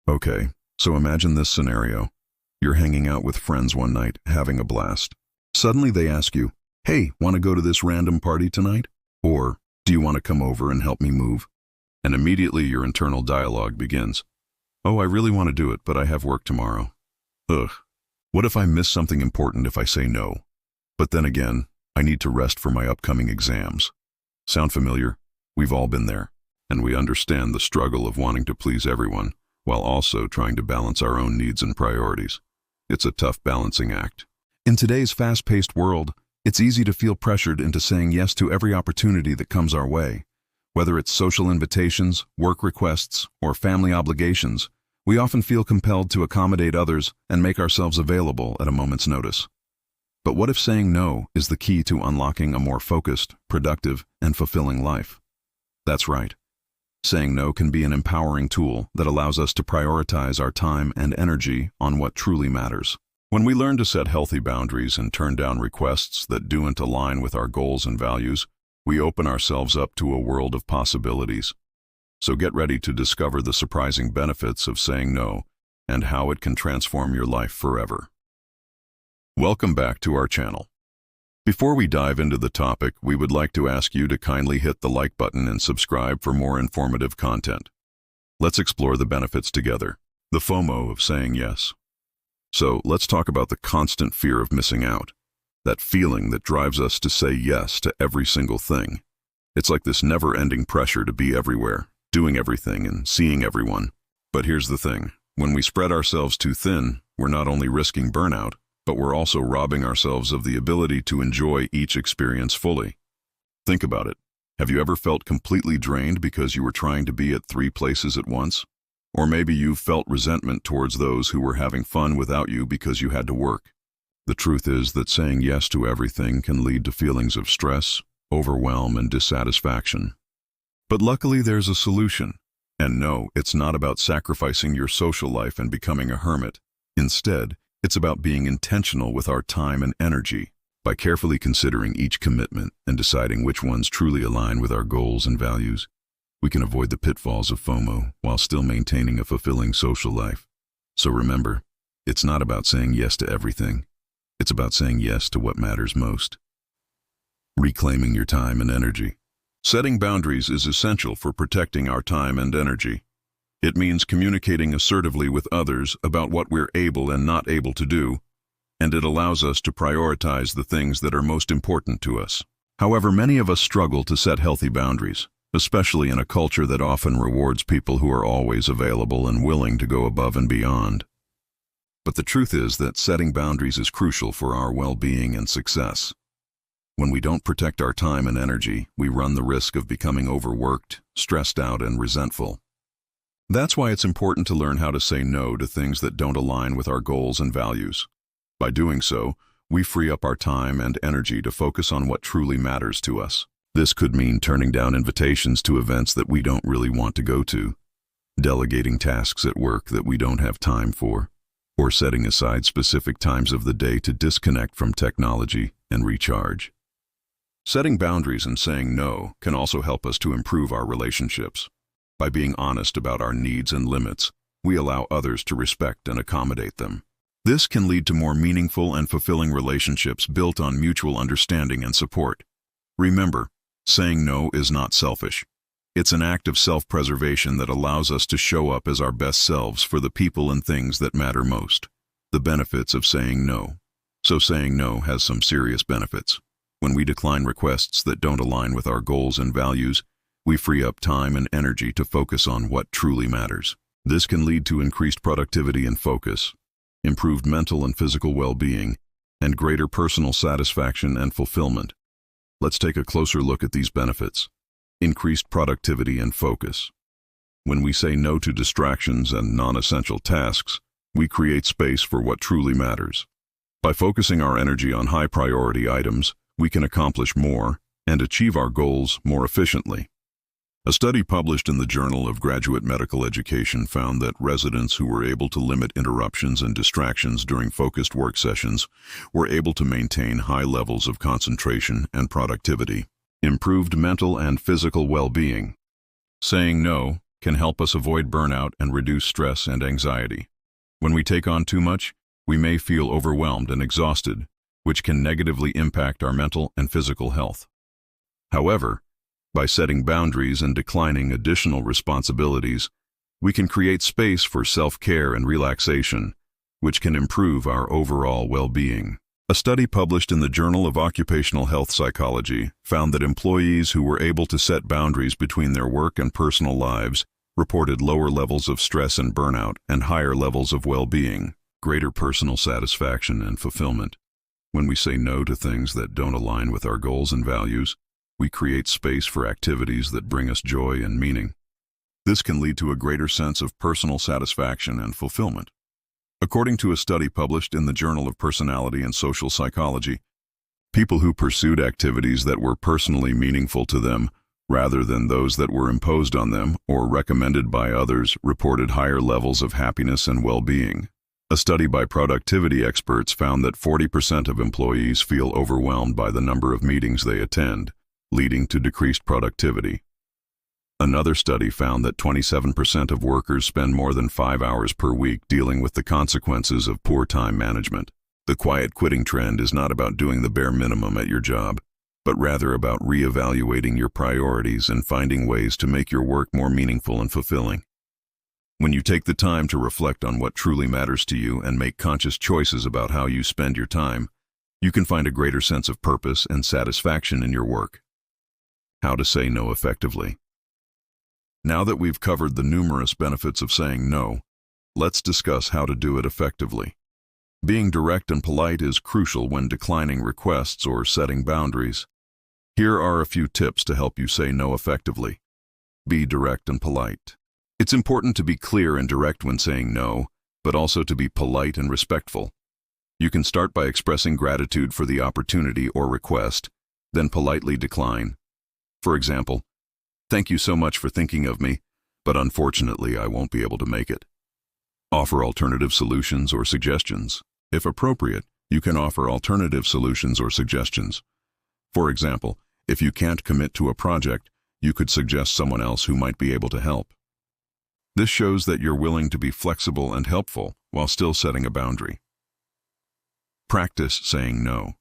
Okay, so imagine this scenario. You're hanging out with friends one night, having a blast. Suddenly they ask you, "Hey, want to go to this random party tonight?" Or, "Do you want to come over and help me move?" And immediately your internal dialogue begins. "Oh, I really want to do it, but I have work tomorrow. Ugh. What if I miss something important if I say no? But then again, I need to rest for my upcoming exams." Sound familiar? We've all been there, and we understand the struggle of wanting to please everyone, while also trying to balance our own needs and priorities. It's a tough balancing act. In today's fast-paced world, it's easy to feel pressured into saying yes to every opportunity that comes our way. Whether it's social invitations, work requests, or family obligations, we often feel compelled to accommodate others and make ourselves available at a moment's notice. But what if saying no is the key to unlocking a more focused, productive, and fulfilling life? That's right. Saying no can be an empowering tool that allows us to prioritize our time and energy on what truly matters. When we learn to set healthy boundaries and turn down requests that don't align with our goals and values, we open ourselves up to a world of possibilities. So get ready to discover the surprising benefits of saying no and how it can transform your life forever. Welcome back to our channel. Before we dive into the topic, we would like to ask you to kindly hit the like button and subscribe for more informative content. Let's explore the benefits together. The FOMO of saying yes. So let's talk about the constant fear of missing out. That feeling that drives us to say yes to every single thing. It's like this never-ending pressure to be everywhere, doing everything and seeing everyone. But here's the thing. When we spread ourselves too thin, we're not only risking burnout, but we're also robbing ourselves of the ability to enjoy each experience fully. Think about it. Have you ever felt completely drained because you were trying to be at 3 places at once? Or maybe you've felt resentment towards those who were having fun without you because you had to work. The truth is that saying yes to everything can lead to feelings of stress, overwhelm, and dissatisfaction. But luckily there's a solution. And no, it's not about sacrificing your social life and becoming a hermit. Instead, it's about being intentional with our time and energy. By carefully considering each commitment and deciding which ones truly align with our goals and values, we can avoid the pitfalls of FOMO while still maintaining a fulfilling social life. So remember, it's not about saying yes to everything. It's about saying yes to what matters most. Reclaiming your time and energy. Setting boundaries is essential for protecting our time and energy. It means communicating assertively with others about what we're able and not able to do, and it allows us to prioritize the things that are most important to us. However, many of us struggle to set healthy boundaries, especially in a culture that often rewards people who are always available and willing to go above and beyond. But the truth is that setting boundaries is crucial for our well-being and success. When we don't protect our time and energy, we run the risk of becoming overworked, stressed out, and resentful. That's why it's important to learn how to say no to things that don't align with our goals and values. By doing so, we free up our time and energy to focus on what truly matters to us. This could mean turning down invitations to events that we don't really want to go to, delegating tasks at work that we don't have time for, or setting aside specific times of the day to disconnect from technology and recharge. Setting boundaries and saying no can also help us to improve our relationships. By being honest about our needs and limits, we allow others to respect and accommodate them. This can lead to more meaningful and fulfilling relationships built on mutual understanding and support. Remember, saying no is not selfish. It's an act of self-preservation that allows us to show up as our best selves for the people and things that matter most. The benefits of saying no. So saying no has some serious benefits. When we decline requests that don't align with our goals and values, we free up time and energy to focus on what truly matters. This can lead to increased productivity and focus, improved mental and physical well-being, and greater personal satisfaction and fulfillment. Let's take a closer look at these benefits. Increased productivity and focus. When we say no to distractions and non-essential tasks, we create space for what truly matters. By focusing our energy on high-priority items, we can accomplish more and achieve our goals more efficiently. A study published in the Journal of Graduate Medical Education found that residents who were able to limit interruptions and distractions during focused work sessions were able to maintain high levels of concentration and productivity. Improved mental and physical well-being. Saying no can help us avoid burnout and reduce stress and anxiety. When we take on too much, we may feel overwhelmed and exhausted, which can negatively impact our mental and physical health. However, by setting boundaries and declining additional responsibilities, we can create space for self-care and relaxation, which can improve our overall well-being. A study published in the Journal of Occupational Health Psychology found that employees who were able to set boundaries between their work and personal lives reported lower levels of stress and burnout and higher levels of well-being, greater personal satisfaction and fulfillment. When we say no to things that don't align with our goals and values, we create space for activities that bring us joy and meaning. This can lead to a greater sense of personal satisfaction and fulfillment. According to a study published in the Journal of Personality and Social Psychology, people who pursued activities that were personally meaningful to them, rather than those that were imposed on them or recommended by others, reported higher levels of happiness and well-being. A study by productivity experts found that 40% of employees feel overwhelmed by the number of meetings they attend, leading to decreased productivity. Another study found that 27% of workers spend more than 5 hours per week dealing with the consequences of poor time management. The quiet quitting trend is not about doing the bare minimum at your job, but rather about reevaluating your priorities and finding ways to make your work more meaningful and fulfilling. When you take the time to reflect on what truly matters to you and make conscious choices about how you spend your time, you can find a greater sense of purpose and satisfaction in your work. How to say no effectively. Now that we've covered the numerous benefits of saying no, let's discuss how to do it effectively. Being direct and polite is crucial when declining requests or setting boundaries. Here are a few tips to help you say no effectively. Be direct and polite. It's important to be clear and direct when saying no, but also to be polite and respectful. You can start by expressing gratitude for the opportunity or request, then politely decline. For example, "Thank you so much for thinking of me, but unfortunately I won't be able to make it." Offer alternative solutions or suggestions. If appropriate, you can offer alternative solutions or suggestions. For example, if you can't commit to a project, you could suggest someone else who might be able to help. This shows that you're willing to be flexible and helpful while still setting a boundary. Practice saying no.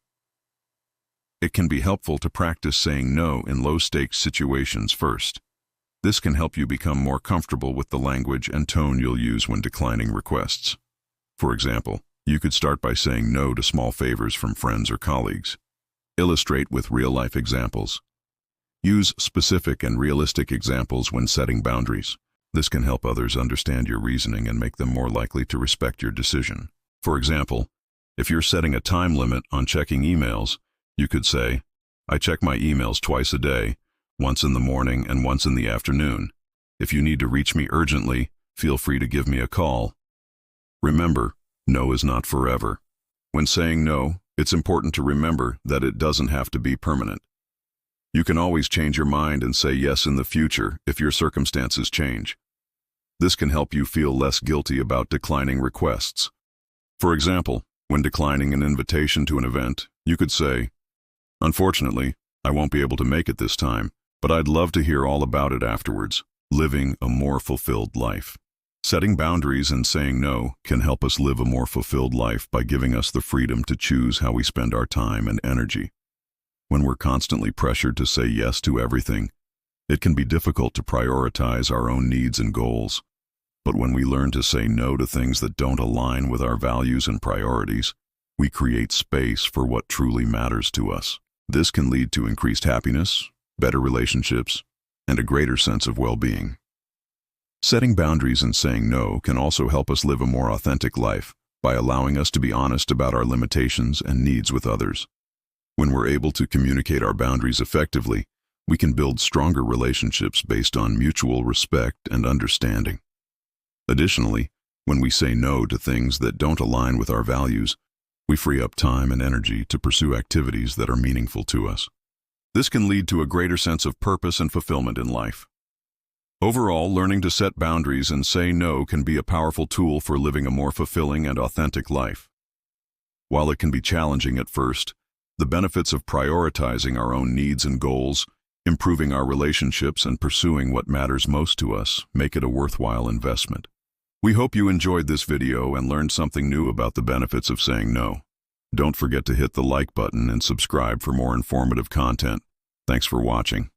It can be helpful to practice saying no in low-stakes situations first. This can help you become more comfortable with the language and tone you'll use when declining requests. For example, you could start by saying no to small favors from friends or colleagues. Illustrate with real-life examples. Use specific and realistic examples when setting boundaries. This can help others understand your reasoning and make them more likely to respect your decision. For example, if you're setting a time limit on checking emails, you could say, "I check my emails twice a day, once in the morning and once in the afternoon. If you need to reach me urgently, feel free to give me a call." Remember, no is not forever. When saying no, it's important to remember that it doesn't have to be permanent. You can always change your mind and say yes in the future if your circumstances change. This can help you feel less guilty about declining requests. For example, when declining an invitation to an event, you could say, "Unfortunately, I won't be able to make it this time, but I'd love to hear all about it afterwards." Living a more fulfilled life. Setting boundaries and saying no can help us live a more fulfilled life by giving us the freedom to choose how we spend our time and energy. When we're constantly pressured to say yes to everything, it can be difficult to prioritize our own needs and goals. But when we learn to say no to things that don't align with our values and priorities, we create space for what truly matters to us. This can lead to increased happiness, better relationships, and a greater sense of well-being. Setting boundaries and saying no can also help us live a more authentic life by allowing us to be honest about our limitations and needs with others. When we're able to communicate our boundaries effectively, we can build stronger relationships based on mutual respect and understanding. Additionally, when we say no to things that don't align with our values, we free up time and energy to pursue activities that are meaningful to us. This can lead to a greater sense of purpose and fulfillment in life. Overall, learning to set boundaries and say no can be a powerful tool for living a more fulfilling and authentic life. While it can be challenging at first, the benefits of prioritizing our own needs and goals, Improving our relationships and pursuing what matters most to us make it a worthwhile investment. We hope you enjoyed this video and learned something new about the benefits of saying no. Don't forget to hit the like button and subscribe for more informative content. Thanks for watching.